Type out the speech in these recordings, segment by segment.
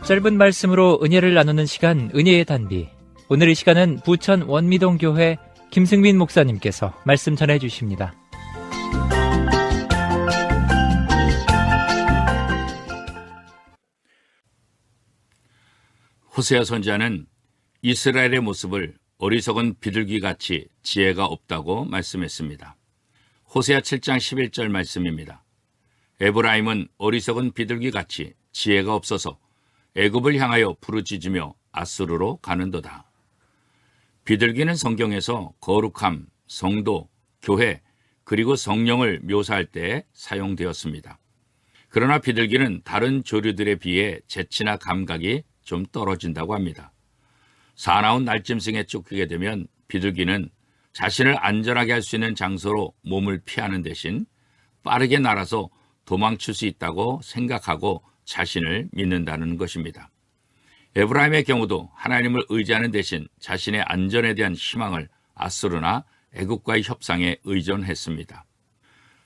짧은 말씀으로 은혜를 나누는 시간, 은혜의 단비. 오늘 이 시간은 부천 원미동교회 김승민 목사님께서 말씀 전해주십니다. 호세아 선지자는 이스라엘의 모습을 어리석은 비둘기같이 지혜가 없다고 말씀했습니다. 호세아 7장 11절 말씀입니다. 에브라임은 어리석은 비둘기같이 지혜가 없어서 애굽을 향하여 부르짖으며 아수르로 가는도다. 비둘기는 성경에서 거룩함, 성도, 교회, 그리고 성령을 묘사할 때 사용되었습니다. 그러나 비둘기는 다른 조류들에 비해 재치나 감각이 좀 떨어진다고 합니다. 사나운 날짐승에 쫓기게 되면 비둘기는 자신을 안전하게 할 수 있는 장소로 몸을 피하는 대신 빠르게 날아서 도망칠 수 있다고 생각하고 자신을 믿는다는 것입니다. 에브라임의 경우도 하나님을 의지하는 대신 자신의 안전에 대한 희망을 아수르나 애국과의 협상에 의존했습니다.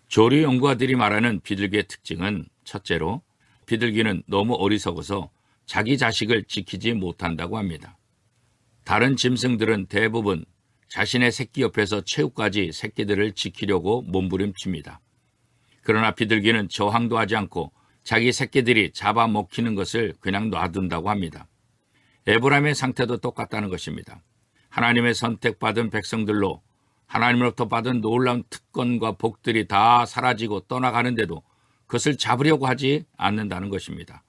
조류 연구가들이 말하는 비둘기의 특징은 첫째로 비둘기는 너무 어리석어서 자기 자식을 지키지 못한다고 합니다. 다른 짐승들은 대부분 자신의 새끼 옆에서 최후까지 새끼들을 지키려고 몸부림칩니다. 그러나 비둘기는 저항도 하지 않고 자기 새끼들이 잡아먹히는 것을 그냥 놔둔다고 합니다. 에브라임의 상태도 똑같다는 것입니다. 하나님의 선택받은 백성들로 하나님으로부터 받은 놀라운 특권과 복들이 다 사라지고 떠나가는데도 그것을 잡으려고 하지 않는다는 것입니다.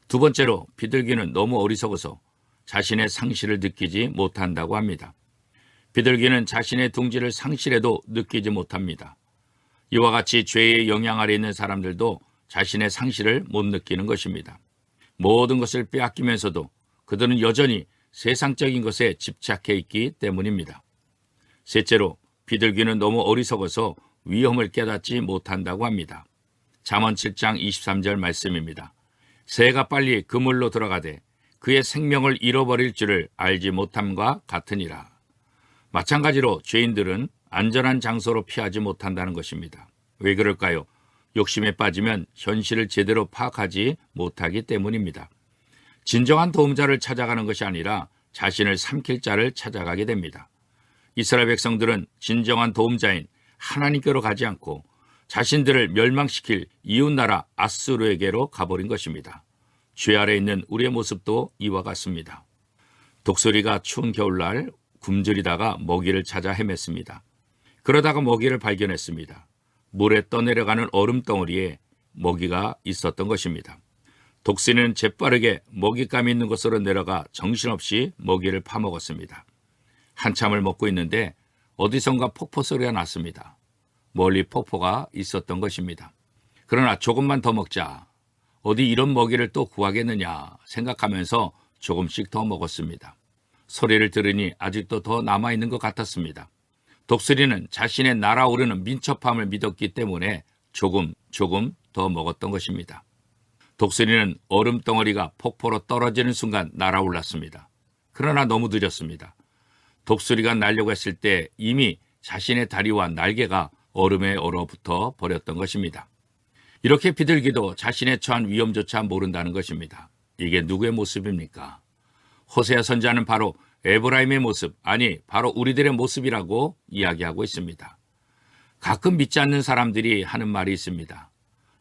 두 번째로 비둘기는 너무 어리석어서 자신의 상실을 느끼지 못한다고 합니다. 비둘기는 자신의 둥지를 상실해도 느끼지 못합니다. 이와 같이 죄의 영향 아래 있는 사람들도 자신의 상실을 못 느끼는 것입니다. 모든 것을 빼앗기면서도 그들은 여전히 세상적인 것에 집착해 있기 때문입니다. 셋째로 비둘기는 너무 어리석어서 위험을 깨닫지 못한다고 합니다. 잠언 7장 23절 말씀입니다. 새가 빨리 그물로 들어가되 그의 생명을 잃어버릴 줄을 알지 못함과 같으니라. 마찬가지로 죄인들은 안전한 장소로 피하지 못한다는 것입니다. 왜 그럴까요? 욕심에 빠지면 현실을 제대로 파악하지 못하기 때문입니다. 진정한 도움자를 찾아가는 것이 아니라 자신을 삼킬 자를 찾아가게 됩니다. 이스라엘 백성들은 진정한 도움자인 하나님께로 가지 않고 자신들을 멸망시킬 이웃나라 아수르에게로 가버린 것입니다. 죄 아래 있는 우리의 모습도 이와 같습니다. 독수리가 추운 겨울날 굶주리다가 먹이를 찾아 헤맸습니다. 그러다가 먹이를 발견했습니다. 물에 떠내려가는 얼음덩어리에 먹이가 있었던 것입니다. 독수리는 재빠르게 먹잇감이 있는 곳으로 내려가 정신없이 먹이를 파먹었습니다. 한참을 먹고 있는데 어디선가 폭포 소리가 났습니다. 멀리 폭포가 있었던 것입니다. 그러나 조금만 더 먹자. 어디 이런 먹이를 또 구하겠느냐 생각하면서 조금씩 더 먹었습니다. 소리를 들으니 아직도 더 남아있는 것 같았습니다. 독수리는 자신의 날아오르는 민첩함을 믿었기 때문에 조금 더 먹었던 것입니다. 독수리는 얼음덩어리가 폭포로 떨어지는 순간 날아올랐습니다. 그러나 너무 늦었습니다. 독수리가 날려고 했을 때 이미 자신의 다리와 날개가 얼음에 얼어붙어 버렸던 것입니다. 이렇게 비둘기도 자신의 처한 위험조차 모른다는 것입니다. 이게 누구의 모습입니까? 호세아 선지자는 바로 에브라임의 모습, 아니 바로 우리들의 모습이라고 이야기하고 있습니다. 가끔 믿지 않는 사람들이 하는 말이 있습니다.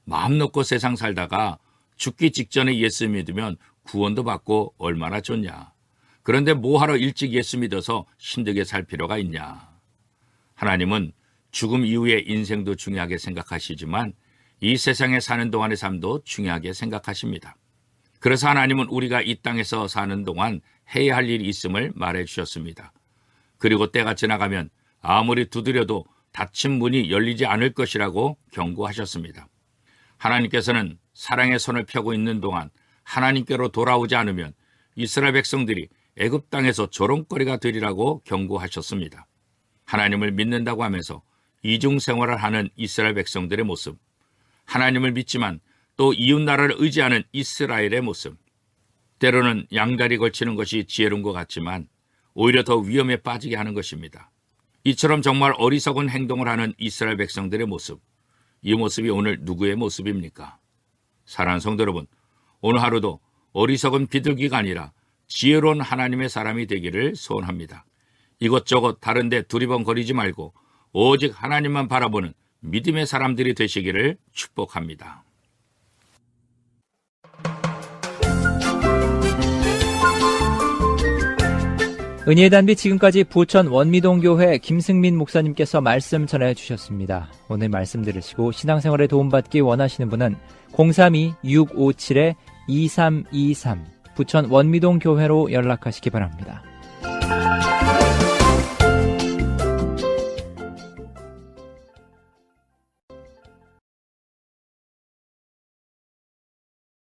마음 놓고 세상 살다가 죽기 직전에 예수 믿으면 구원도 받고 얼마나 좋냐. 그런데 뭐하러 일찍 예수 믿어서 힘들게 살 필요가 있냐. 하나님은 죽음 이후의 인생도 중요하게 생각하시지만 이 세상에 사는 동안의 삶도 중요하게 생각하십니다. 그래서 하나님은 우리가 이 땅에서 사는 동안 해야 할 일이 있음을 말해 주셨습니다. 그리고 때가 지나가면 아무리 두드려도 닫힌 문이 열리지 않을 것이라고 경고하셨습니다. 하나님께서는 사랑의 손을 펴고 있는 동안 하나님께로 돌아오지 않으면 이스라엘 백성들이 애굽 땅에서 조롱거리가 되리라고 경고하셨습니다. 하나님을 믿는다고 하면서 이중 생활을 하는 이스라엘 백성들의 모습, 하나님을 믿지만 또 이웃나라를 의지하는 이스라엘의 모습, 때로는 양다리 걸치는 것이 지혜로운 것 같지만 오히려 더 위험에 빠지게 하는 것입니다. 이처럼 정말 어리석은 행동을 하는 이스라엘 백성들의 모습, 이 모습이 오늘 누구의 모습입니까? 사랑하는 성도 여러분, 오늘 하루도 어리석은 비둘기가 아니라 지혜로운 하나님의 사람이 되기를 소원합니다. 이것저것 다른 데 두리번거리지 말고 오직 하나님만 바라보는 믿음의 사람들이 되시기를 축복합니다. 은혜의 단비 지금까지 부천 원미동교회 김승민 목사님께서 말씀 전해 주셨습니다. 오늘 말씀 들으시고 신앙생활에 도움받기 원하시는 분은 032-657-2323 부천 원미동교회로 연락하시기 바랍니다.